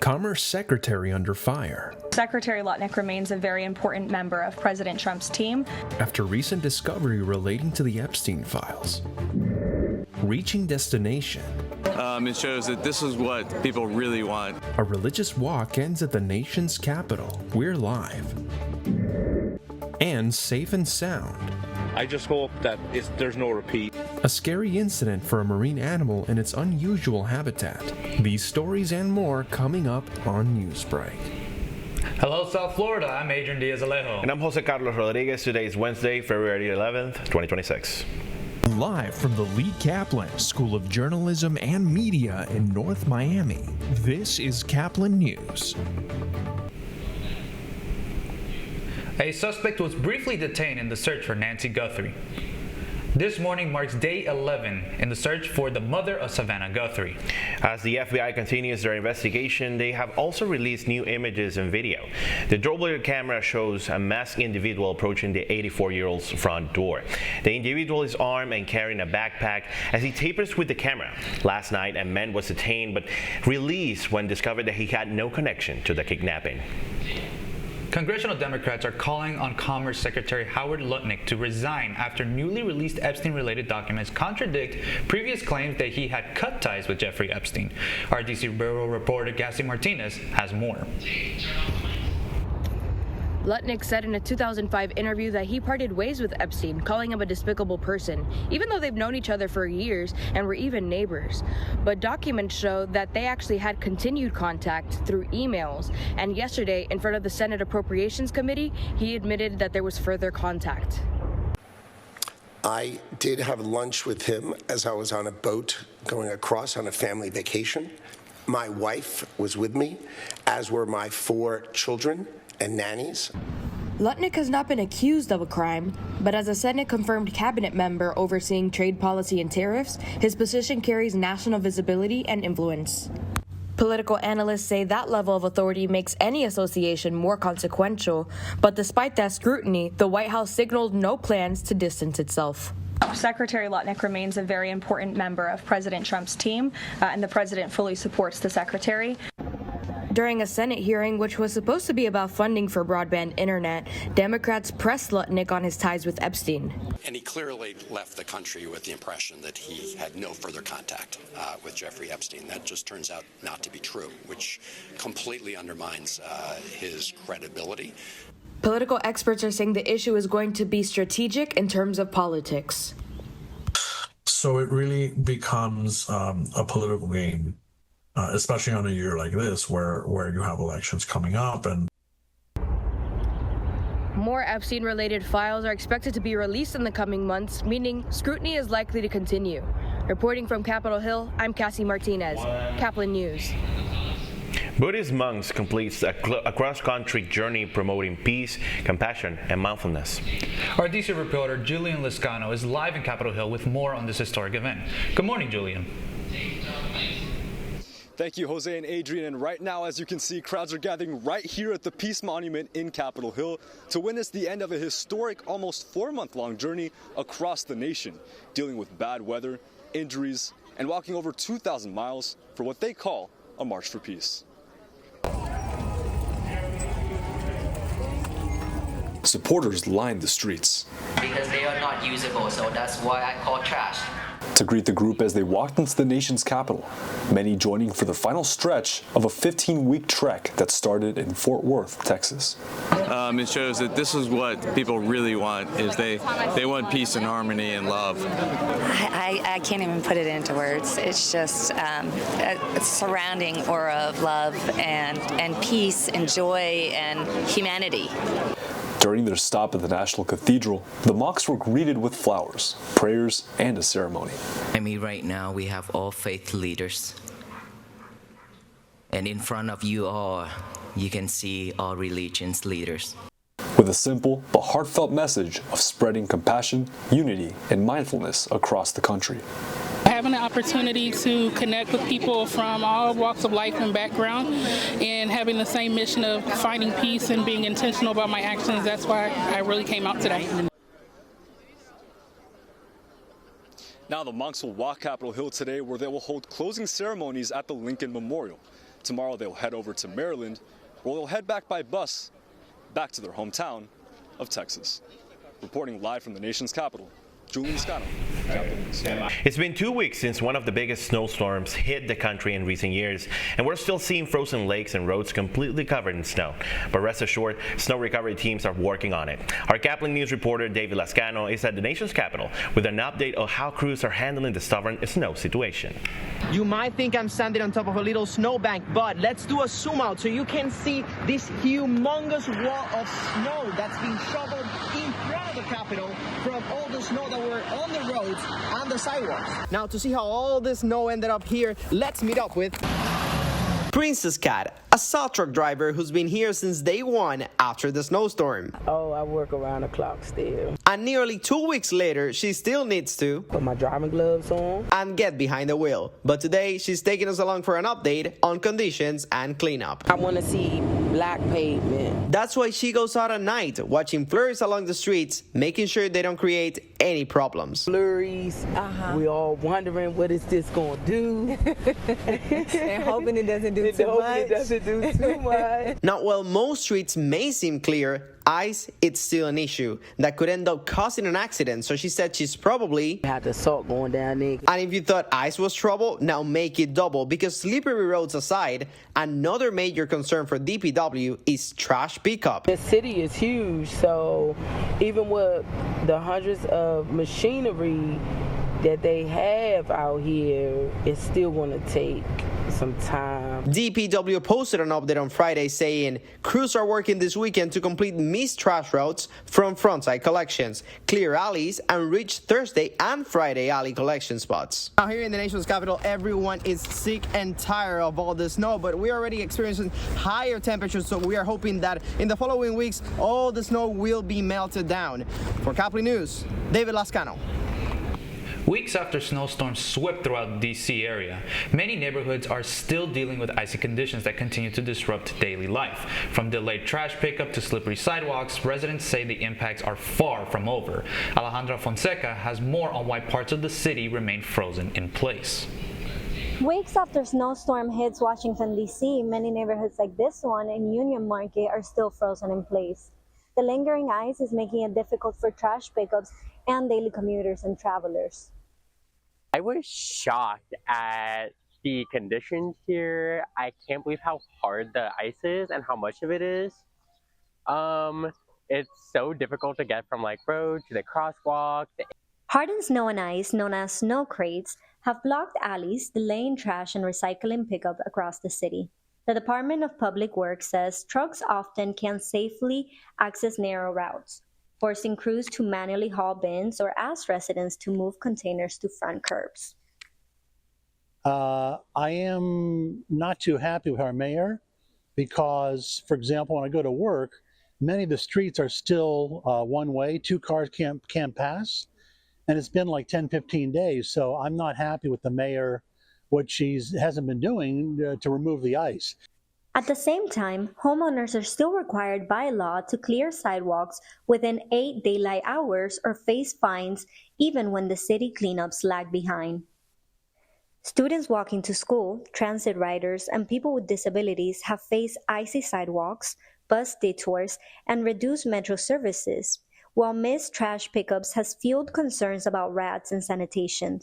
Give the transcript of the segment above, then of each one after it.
Commerce Secretary under fire. Secretary Lutnick remains a very important member of President Trump's team. After recent discovery relating to the Epstein files. Reaching destination. It shows that this is what people really want. A religious walk ends at the nation's capital. We're live. And safe and sound. I just hope that there's no repeat. A scary incident for a marine animal in its unusual habitat. These stories and more coming up on Newsbreak. Hello, South Florida. I'm Adrian Diaz-Alejo. And I'm Jose Carlos Rodriguez. Today is Wednesday, February 11th, 2026. Live from the Lee Caplin School of Journalism and Media in North Miami, this is Caplin News. A suspect was briefly detained in the search for Nancy Guthrie. This morning marks day 11 in the search for the mother of Savannah Guthrie. As the FBI continues their investigation, they have also released new images and video. The doorbell camera shows a masked individual approaching the 84-year-old's front door. The individual is armed and carrying a backpack as he tapers with the camera. Last night, a man was detained but released when discovered that he had no connection to the kidnapping. Congressional Democrats are calling on Commerce Secretary Howard Lutnick to resign after newly released Epstein-related documents contradict previous claims that he had cut ties with Jeffrey Epstein. Our D.C. Bureau reporter Cassie Martinez has more. Lutnick said in a 2005 interview that he parted ways with Epstein, calling him a despicable person, even though they've known each other for years and were even neighbors. But documents show that they actually had continued contact through emails, and yesterday, in front of the Senate Appropriations Committee, he admitted that there was further contact. I did have lunch with him as I was on a boat going across on a family vacation. My wife was with me, as were my 4 children and nannies. Lutnick has not been accused of a crime, but as a Senate-confirmed cabinet member overseeing trade policy and tariffs, his position carries national visibility and influence. Political analysts say that level of authority makes any association more consequential, but despite that scrutiny, the White House signaled no plans to distance itself. Secretary Lutnick remains a very important member of President Trump's team, and the president fully supports the secretary. During a Senate hearing, which was supposed to be about funding for broadband internet, Democrats pressed Lutnick on his ties with Epstein. And he clearly left the country with the impression that he had no further contact with Jeffrey Epstein. That just turns out not to be true, which completely undermines his credibility. Political experts are saying the issue is going to be strategic in terms of politics. So it really becomes a political game. Especially on a year like this where you have elections coming up. And more Epstein-related files are expected to be released in the coming months, meaning scrutiny is likely to continue. Reporting from Capitol Hill, I'm Cassie Martinez, Caplin News. Buddhist monks completes a cross-country journey promoting peace, compassion, and mindfulness. Our DC reporter Julian Liscano is live in Capitol Hill with more on this historic event. Good morning, Julian. Thank you, Jose and Adrian. And right now, as you can see, crowds are gathering right here at the Peace Monument in Capitol Hill to witness the end of a historic, almost 4-month-long journey across the nation, dealing with bad weather, injuries, and walking over 2,000 miles for what they call a March for Peace. Supporters lined the streets because they are not usable, so that's why I call trash. To greet the group as they walked into the nation's capital, many joining for the final stretch of a 15-week trek that started in Fort Worth, Texas. It shows that this is what people really want, is they want peace and harmony and love. I can't even put it into words. It's just a surrounding aura of love and peace and joy and humanity. During their stop at the National Cathedral, the monks were greeted with flowers, prayers, and a ceremony. I mean, right now we have all faith leaders. And in front of you all, you can see all religions leaders. With a simple but heartfelt message of spreading compassion, unity, and mindfulness across the country. Having the opportunity to connect with people from all walks of life and background, and having the same mission of finding peace and being intentional about my actions, that's why I really came out today. Now the monks will walk Capitol Hill today, where they will hold closing ceremonies at the Lincoln Memorial. Tomorrow they'll head over to Maryland, where they'll head back by bus back to their hometown of Texas. Reporting live from the nation's capital, Julian Scano, Caplin News. It's been 2 weeks since one of the biggest snowstorms hit the country in recent years, and we're still seeing frozen lakes and roads completely covered in snow. But rest assured, snow recovery teams are working on it. Our Caplin News reporter David Lascano is at the nation's capital with an update of how crews are handling the stubborn snow situation. You might think I'm standing on top of a little snowbank, but let's do a zoom out so you can see this humongous wall of snow that's been shoveled in front of the Capitol from all the snow that were on the roads and the sidewalks. Now, to see how all this snow ended up here, let's meet up with Princess Cat, a saw truck driver who's been here since day one after the snowstorm. Oh, I work around the clock still. And nearly 2 weeks later, she still needs to put my driving gloves on and get behind the wheel. But today, she's taking us along for an update on conditions and cleanup. I want to see black pavement. That's why she goes out at night, watching flurries along the streets, making sure they don't create any problems. Flurries, we all wondering what is this going to do. And hoping it doesn't do too much. Now, while most streets may seem clear, ice, it's still an issue that could end up causing an accident. So she said she's probably had the salt going down there. And if you thought ice was trouble, now make it double, because slippery roads aside, another major concern for DPW is trash pickup. The city is huge, so even with the hundreds of machinery that they have out here, it's still going to take some time. DPW posted an update on Friday saying crews are working this weekend to complete missed trash routes from frontside collections, clear alleys, and reach Thursday and Friday alley collection spots. Now here in the nation's capital, everyone is sick and tired of all the snow, but we're already experiencing higher temperatures, so we are hoping that in the following weeks, all the snow will be melted down. For Caplin News, David Lascano. Weeks after snowstorms swept throughout the D.C. area, many neighborhoods are still dealing with icy conditions that continue to disrupt daily life. From delayed trash pickup to slippery sidewalks, residents say the impacts are far from over. Alejandra Fonseca has more on why parts of the city remain frozen in place. Weeks after snowstorm hits Washington, D.C., many neighborhoods like this one in Union Market are still frozen in place. The lingering ice is making it difficult for trash pickups and daily commuters and travelers. I was shocked at the conditions here. I can't believe how hard the ice is and how much of it is. It's so difficult to get from like road to the crosswalk. Hardened snow and ice, known as snow crates, have blocked alleys, delaying trash and recycling pickup across the city. The Department of Public Works says trucks often can't safely access narrow routes, forcing crews to manually haul bins or ask residents to move containers to front curbs. I am not too happy with our mayor because, for example, when I go to work, many of the streets are still one way, 2 cars can't pass, and it's been like 10, 15 days. So I'm not happy with the mayor, what she hasn't been doing to remove the ice. At the same time, homeowners are still required by law to clear sidewalks within 8 daylight hours or face fines even when the city cleanups lag behind. Students walking to school, transit riders, and people with disabilities have faced icy sidewalks, bus detours, and reduced metro services, while missed trash pickups has fueled concerns about rats and sanitation.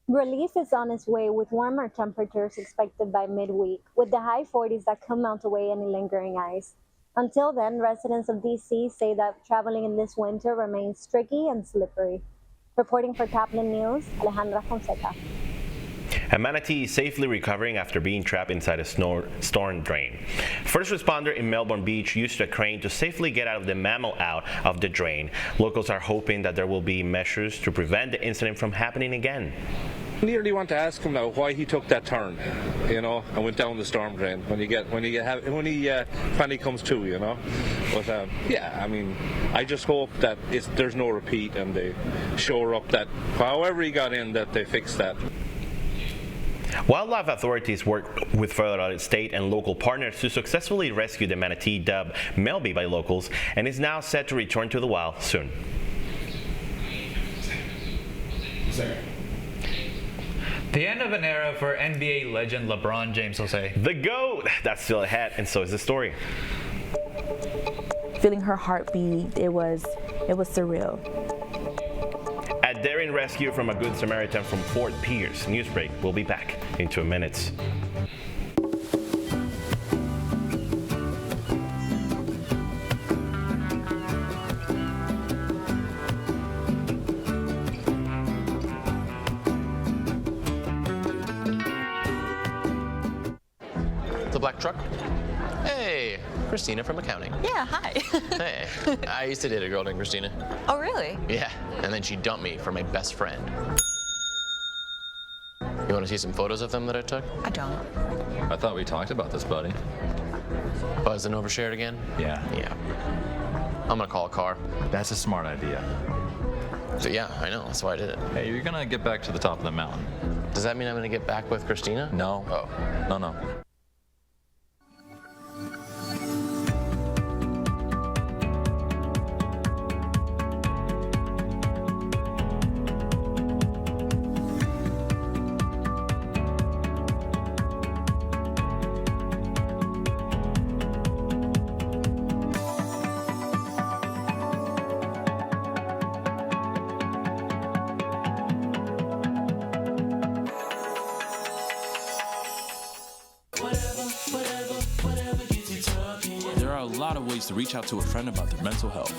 Relief is on its way with warmer temperatures expected by midweek, with the high 40s that could melt away any lingering ice. Until then, residents of D.C. say that traveling in this winter remains tricky and slippery. Reporting for Caplin News, Alejandra Fonseca. A manatee is safely recovering after being trapped inside a storm drain. First responder in Melbourne Beach used a crane to safely get out of the mammal out of the drain. Locals are hoping that there will be measures to prevent the incident from happening again. I literally want to ask him now why he took that turn, and went down the storm drain when he finally comes to, But yeah, I mean, I just hope that there's no repeat and they shore up that however he got in, that they fix that. Wildlife authorities work with federal, state, and local partners to successfully rescue the manatee dubbed Melby by locals, and is now set to return to the wild soon. The end of an era for NBA legend LeBron James, Jose. The GOAT! That's still ahead, and so is the story. Feeling her heartbeat, it was surreal. A daring rescue from a Good Samaritan from Fort Pierce. Newsbreak will be back in 2 minutes. The black truck? Hey, Christina from accounting. Yeah, hi. Hey, I used to date a girl named Christina. Oh, really? Yeah, and then she dumped me for my best friend. You want to see some photos of them that I took? I don't. I thought we talked about this, buddy. Buzz and overshared again? Yeah. Yeah. I'm gonna call a car. That's a smart idea. So yeah, I know, that's why I did it. Hey, you're gonna get back to the top of the mountain. Does that mean I'm gonna get back with Christina? No. Oh. No. There are a lot of ways to reach out to a friend about their mental health.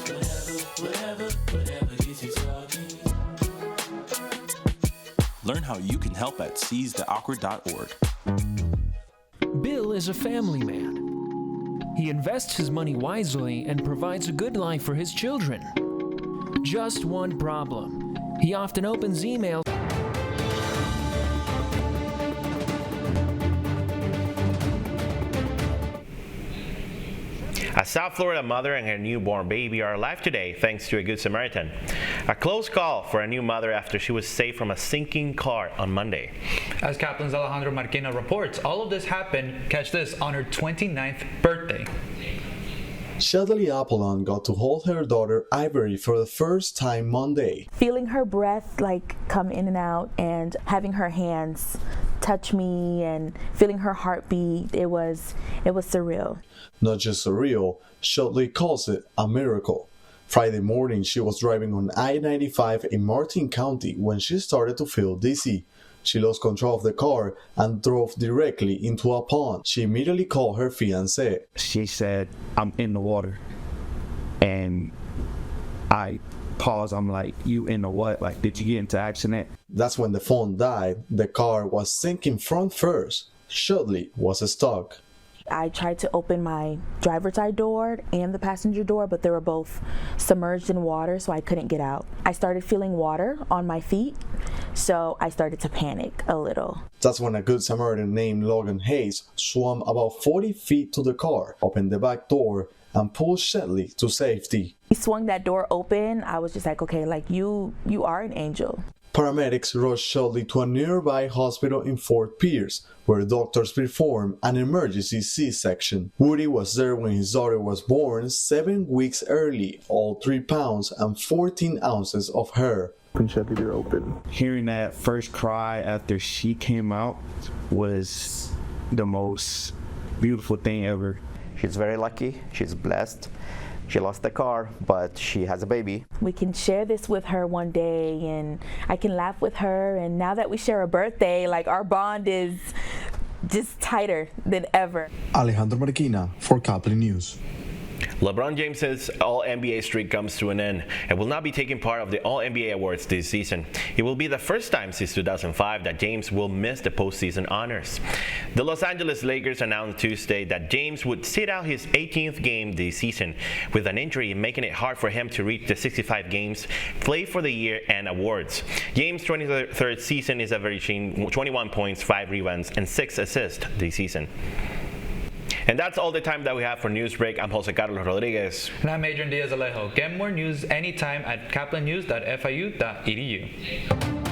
Learn how you can help at seizetheawkward.org. Bill is a family man. He invests his money wisely and provides a good life for his children. Just one problem. He often opens emails. A South Florida mother and her newborn baby are alive today thanks to a Good Samaritan. A close call for a new mother after she was saved from a sinking car on Monday. As Caplin's Alejandro Marquina reports, all of this happened, catch this, on her 29th birthday. Shelly Caplin got to hold her daughter Ivory for the first time Monday. Feeling her breath like come in and out and having her hands touch me and feeling her heartbeat, it was surreal. Not just surreal, Shelly calls it a miracle. Friday morning, she was driving on I-95 in Martin County when she started to feel dizzy. She lost control of the car and drove directly into a pond. She immediately called her fiancé. She said, "I'm in the water." And I paused. I'm like, "You in the what? Like, did you get into accident?" That's when the phone died. The car was sinking front first. Shelly was stuck. I tried to open my driver's side door and the passenger door, but they were both submerged in water, so I couldn't get out. I started feeling water on my feet, so I started to panic a little. That's when a Good Samaritan named Logan Hayes swam about 40 feet to the car, opened the back door, and pulled Shelly to safety. He swung that door open. I was just like, okay, like you are an angel. Paramedics rushed Shelly to a nearby hospital in Fort Pierce, where doctors performed an emergency C-section. Woody was there when his daughter was born 7 weeks early, all 3 pounds and 14 ounces of hair. Shut the door open. Hearing that first cry after she came out was the most beautiful thing ever. She's very lucky. She's blessed. She lost the car, but she has a baby. We can share this with her one day, and I can laugh with her. And now that we share a birthday, like our bond is just tighter than ever. Alejandro Marquina for Caplin News. LeBron James's All-NBA streak comes to an end and will not be taking part of the All-NBA awards this season. It will be the first time since 2005 that James will miss the postseason honors. The Los Angeles Lakers announced Tuesday that James would sit out his 18th game this season with an injury making it hard for him to reach the 65 games played for the year and awards. James' 23rd season is averaging 21 points, 5 rebounds, and 6 assists this season. And that's all the time that we have for Newsbreak. I'm Jose Carlos Rodriguez. And I'm Adrian Diaz-Alejo. Get more news anytime at caplinnews.fiu.edu.